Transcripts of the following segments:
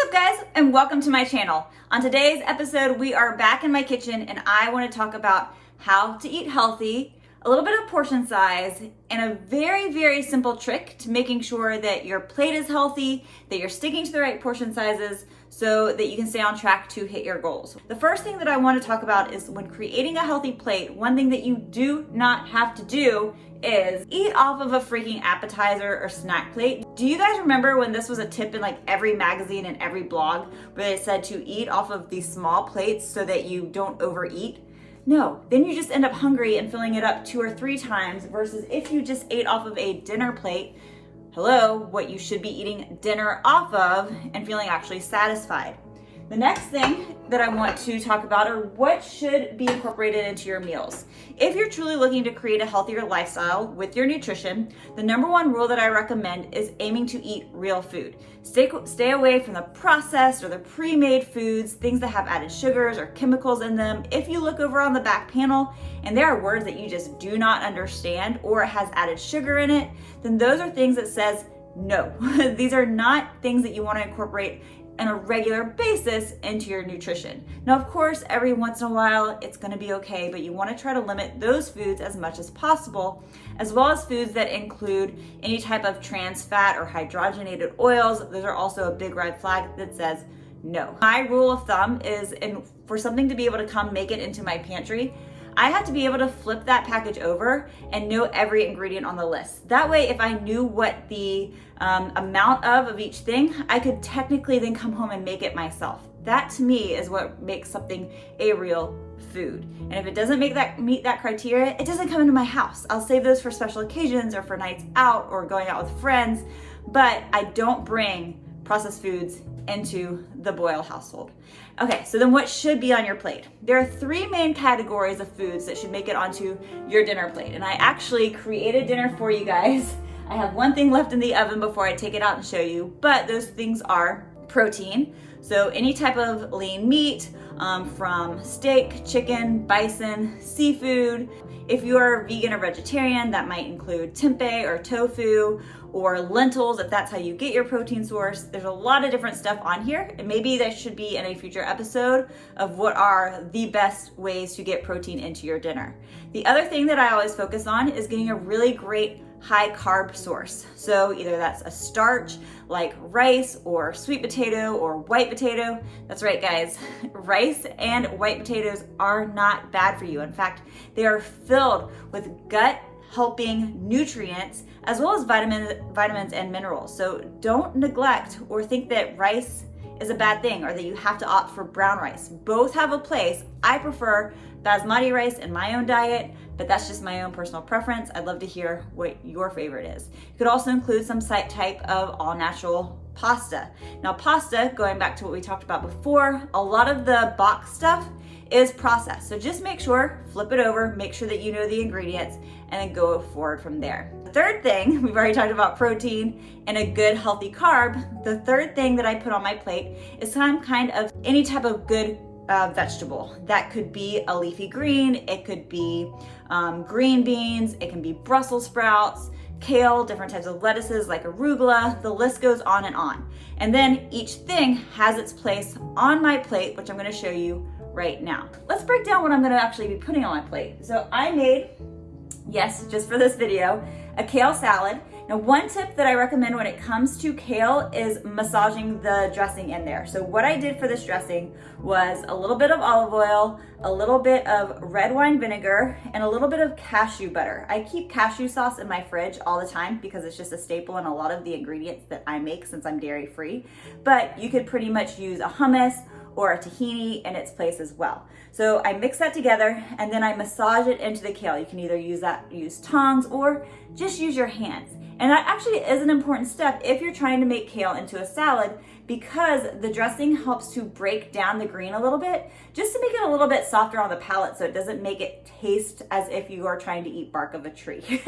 up guys, and welcome to my channel. On today's episode, we are back in my kitchen and I want to talk about how to eat healthy, a little bit of portion size, and a very, very simple trick to making sure that your plate is healthy, that you're sticking to the right portion sizes so that you can stay on track to hit your goals. The first thing that I want to talk about is when creating a healthy plate, one thing that you do not have to do is eat off of a freaking appetizer or snack plate. Do you guys remember when this was a tip in like every magazine and every blog where they said to eat off of these small plates so that you don't overeat? No, then you just end up hungry and filling it up 2 or 3 times versus if you just ate off of a dinner plate, what you should be eating dinner off of and feeling actually satisfied. The next thing that I want to talk about are what should be incorporated into your meals. If you're truly looking to create a healthier lifestyle with your nutrition, the number one rule that I recommend is aiming to eat real food. Stay away from the processed or the pre-made foods, things that have added sugars or chemicals in them. If you look over on the back panel and there are words that you just do not understand or it has added sugar in it, then those are things that says no. These are not things that you want to incorporate on a regular basis into your nutrition. Now, of course, every once in a while, it's gonna be okay, but you wanna try to limit those foods as much as possible, as well as foods that include any type of trans fat or hydrogenated oils. Those are also a big red flag that says no. My rule of thumb is, for something to be able to come make it into my pantry, I have to be able to flip that package over and know every ingredient on the list. That way, if I knew what the amount of each thing, I could technically then come home and make it myself. That to me is what makes something a real food. And if it doesn't meet that criteria, it doesn't come into my house. I'll save those for special occasions or for nights out or going out with friends, but I don't bring processed foods into the Boyle household. Okay, so then what should be on your plate? There are 3 main categories of foods that should make it onto your dinner plate. And I actually created dinner for you guys. I have one thing left in the oven before I take it out and show you, but those things are protein. So any type of lean meat, from steak, chicken, bison, seafood. If you are vegan or vegetarian, that might include tempeh or tofu or lentils, if that's how you get your protein source. There's a lot of different stuff on here, and maybe that should be in a future episode of what are the best ways to get protein into your dinner. The other thing that I always focus on is getting a really great high carb source. So either that's a starch like rice or sweet potato or white potato. That's right, guys. Rice and white potatoes are not bad for you. In fact, they are filled with gut helping nutrients as well as vitamins and minerals. So don't neglect or think that rice is a bad thing or that you have to opt for brown rice. Both have a place. I prefer basmati rice in my own diet, but that's just my own personal preference. I'd love to hear what your favorite is. You could also include some type of all natural pasta. Now pasta, going back to what we talked about before, a lot of the box stuff is processed. So just make sure, flip it over, make sure that you know the ingredients, and then go forward from there. The third thing, we've already talked about protein and a good healthy carb. The third thing that I put on my plate is some kind of any type of good vegetable. That could be a leafy green, it could be green beans, it can be Brussels sprouts, kale, different types of lettuces like arugula, the list goes on and on. And then each thing has its place on my plate, which I'm gonna show you right now. Let's break down what I'm gonna actually be putting on my plate. So I made, yes, just for this video, a kale salad. Now, one tip that I recommend when it comes to kale is massaging the dressing in there. So what I did for this dressing was a little bit of olive oil, a little bit of red wine vinegar, and a little bit of cashew butter. I keep cashew sauce in my fridge all the time because it's just a staple in a lot of the ingredients that I make since I'm dairy free. But you could pretty much use a hummus or a tahini in its place as well. So I mix that together and then I massage it into the kale. You can either use tongs or just use your hands. And that actually is an important step if you're trying to make kale into a salad because the dressing helps to break down the green a little bit, just to make it a little bit softer on the palate so it doesn't make it taste as if you are trying to eat bark of a tree.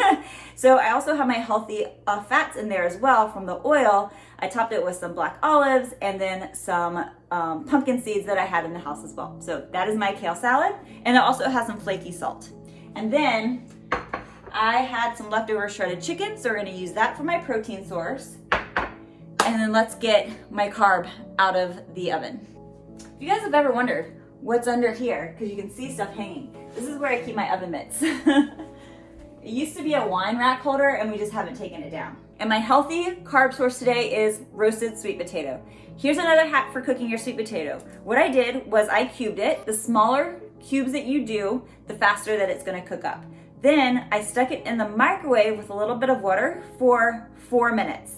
So I also have my healthy fats in there as well from the oil. I topped it with some black olives and then some pumpkin seeds that I had in the house as well. So that is my kale salad, and it also has some flaky salt. And then I had some leftover shredded chicken, so we're gonna use that for my protein source. and then let's get my carb out of the oven. If you guys have ever wondered what's under here, because you can see stuff hanging, this is where I keep my oven mitts. It used to be a wine rack holder and we just haven't taken it down. And my healthy carb source today is roasted sweet potato. Here's another hack for cooking your sweet potato. What I did was I cubed it. The smaller cubes that you do, the faster that it's gonna cook up. Then I stuck it in the microwave with a little bit of water for 4 minutes.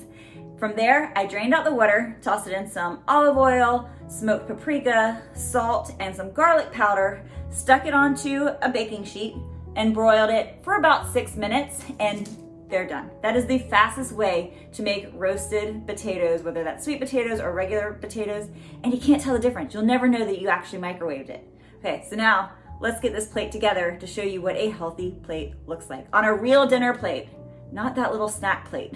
From there, I drained out the water, tossed it in some olive oil, smoked paprika, salt, and some garlic powder, stuck it onto a baking sheet, and broiled it for about 6 minutes, and they're done. That is the fastest way to make roasted potatoes, whether that's sweet potatoes or regular potatoes, and you can't tell the difference. You'll never know that you actually microwaved it. Okay, so now let's get this plate together to show you what a healthy plate looks like on a real dinner plate, not that little snack plate.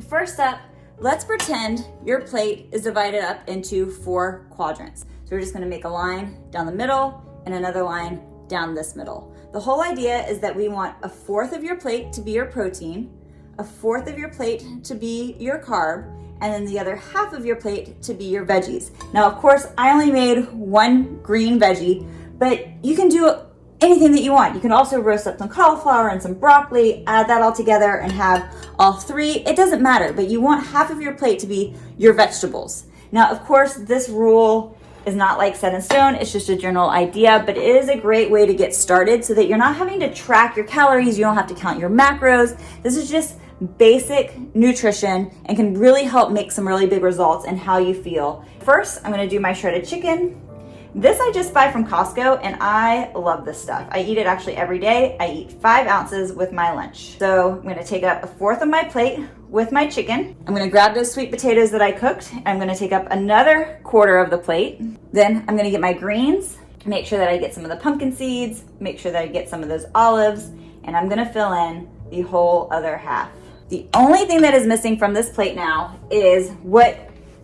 First up, let's pretend your plate is divided up into 4 quadrants. So we're just gonna make a line down the middle and another line down this middle. The whole idea is that we want 1/4 of your plate to be your protein, 1/4 of your plate to be your carb, and then the other half of your plate to be your veggies. Now, of course, I only made 1 green veggie, but you can do anything that you want. You can also roast up some cauliflower and some broccoli, add that all together and have all 3. It doesn't matter, but you want half of your plate to be your vegetables. Now, of course, this rule is not like set in stone. It's just a general idea, but it is a great way to get started so that you're not having to track your calories. You don't have to count your macros. This is just basic nutrition and can really help make some really big results in how you feel. First, I'm gonna do my shredded chicken. This I just buy from Costco and I love this stuff. I eat it actually every day. I eat 5 ounces with my lunch. So I'm gonna take up 1/4 of my plate with my chicken. I'm gonna grab those sweet potatoes that I cooked. And I'm gonna take up another 1/4 of the plate. Then I'm gonna get my greens, make sure that I get some of the pumpkin seeds, make sure that I get some of those olives, and I'm gonna fill in the whole other half. The only thing that is missing from this plate now is what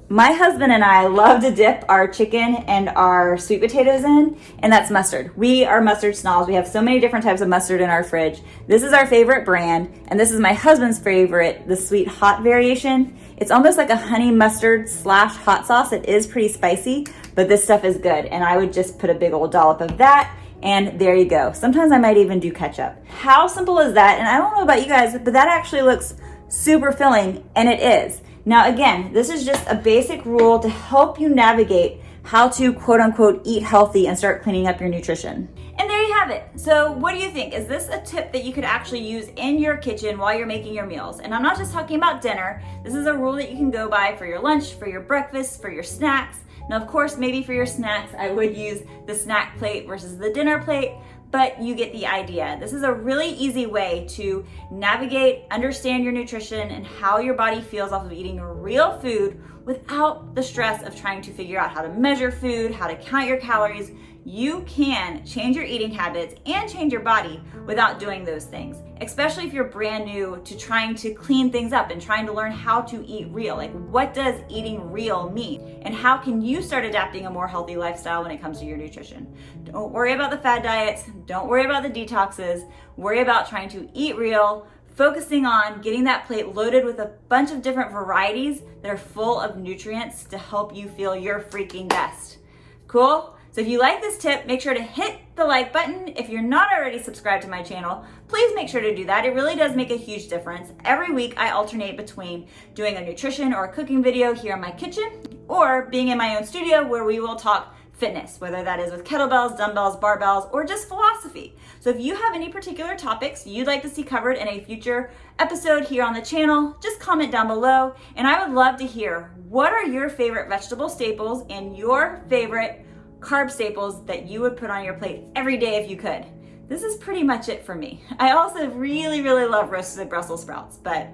my husband and I love to dip our chicken and our sweet potatoes in, and that's mustard. We are mustard snobs. We have so many different types of mustard in our fridge. This is our favorite brand, and this is my husband's favorite, the sweet hot variation. It's almost like a honey mustard / hot sauce. It is pretty spicy, but this stuff is good, and I would just put a big old dollop of that, and there you go. Sometimes I might even do ketchup. How simple is that? And I don't know about you guys, but that actually looks super filling, and it is. Now again, this is just a basic rule to help you navigate how to quote unquote eat healthy and start cleaning up your nutrition. And there you have it. So what do you think? Is this a tip that you could actually use in your kitchen while you're making your meals? And I'm not just talking about dinner. This is a rule that you can go by for your lunch, for your breakfast, for your snacks. Now, of course, maybe for your snacks, I would use the snack plate versus the dinner plate, but you get the idea. This is a really easy way to navigate, understand your nutrition and how your body feels off of eating real food without the stress of trying to figure out how to measure food, how to count your calories. You can change your eating habits and change your body without doing those things, especially if you're brand new to trying to clean things up and trying to learn how to eat real. Like, what does eating real mean? And how can you start adapting a more healthy lifestyle when it comes to your nutrition? Don't worry about the fad diets. Don't worry about the detoxes. Worry about trying to eat real, focusing on getting that plate loaded with a bunch of different varieties that are full of nutrients to help you feel your freaking best. Cool? So if you like this tip, make sure to hit the like button. If you're not already subscribed to my channel, please make sure to do that. It really does make a huge difference. Every week I alternate between doing a nutrition or a cooking video here in my kitchen or being in my own studio where we will talk fitness, whether that is with kettlebells, dumbbells, barbells, or just philosophy. So if you have any particular topics you'd like to see covered in a future episode here on the channel, just comment down below. And I would love to hear, what are your favorite vegetable staples and your favorite carb staples that you would put on your plate every day if you could? This is pretty much it for me. I also really love roasted Brussels sprouts, but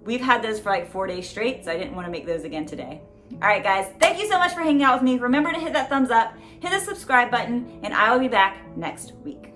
we've had those for like 4 days straight, so I didn't want to make those again today. All right, guys, thank you so much for hanging out with me. Remember to hit that thumbs up, hit the subscribe button, and I will be back next week.